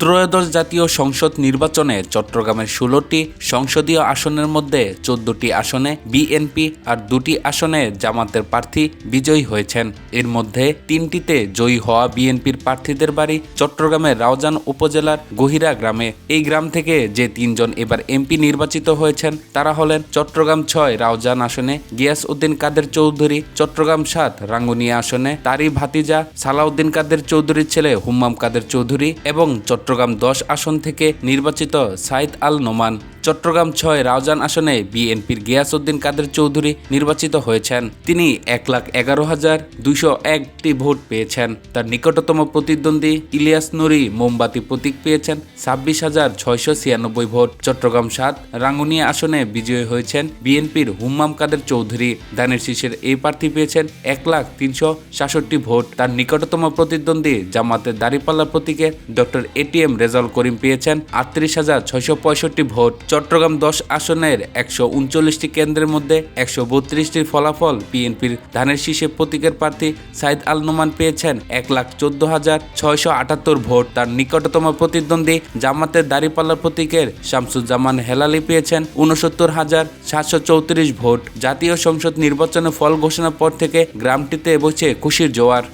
ত্রয়োদশ জাতীয় সংসদ নির্বাচনে চট্টগ্রামের ১৬টি সংসদীয় আসনের মধ্যে ১৪টি আসনে বিএনপি আর ২টি আসনে জামাতের প্রার্থী বিজয়ী হয়েছেন। এর মধ্যে ৩টিতে জয়ী হওয়া বিএনপির প্রার্থীদের বাড়ি চট্টগ্রামের রাউজান উপজেলার গহিরা গ্রামে। এই গ্রাম থেকে যে ৩ জন এবার এমপি নির্বাচিত হয়েছেন তারা হলেন চট্টগ্রাম ৬ রাউজান আসনে গিয়াস উদ্দিন কাদের চৌধুরী, চট্টগ্রাম ৭ রাঙ্গুনিয়া আসনে তারই ভাতিজা সালাউদ্দিন কাদের চৌধুরীর ছেলে হুম্মাম কাদের চৌধুরী এবং চট্টগ্রাম ১০ আসন থেকে নির্বাচিত সাইদ আল নোমান। চট্টগ্রাম ৬ রাউজান আসনে বিএনপির গিয়াস উদ্দিন কাদের চৌধুরী নির্বাচিত হয়েছেন। তিনি ১,১১,২০১টি ভোট পেয়েছেন। তার নিকটতম প্রতিদ্বন্দ্বী ইলিয়াস নুরি মোমবাতি প্রতীক পেয়েছেন ২৬,৬৯৬ ভোট। চট্টগ্রাম ৭ রাঙ্গুনিয়া আসনে বিজয়ী হয়েছেন বিএনপির হুম্মাম কাদের চৌধুরী। ধানের শীষের এই প্রার্থী পেয়েছেন ১,৩৬৭ ভোট। তার নিকটতম প্রতিদ্বন্দ্বী জামাতের দাঁড়িপাল্লা প্রতীকে ডক্টর এটিএম রেজাউল করিম পেয়েছেন ৩৮,৬৬৫ ভোট। চট্টগ্রাম ১০ আসনের ১৩৯টি কেন্দ্রের মধ্যে ১৩২টির ফলাফল বিএনপির ধানের শীষে প্রতীকের প্রার্থী সাইদ আল নোমান পেয়েছেন ১,১৪,৬৭৮ ভোট। তার নিকটতম প্রতিদ্বন্দ্বী জামাতের দাঁড়িপাল্লা প্রতীকের শামসুজ্জামান হেলালি পেয়েছেন ৬৯,৭৩৪ ভোট। জাতীয় সংসদ নির্বাচনের ফল ঘোষণার পর থেকে গ্রামটিতে বইছে খুশির জোয়ার।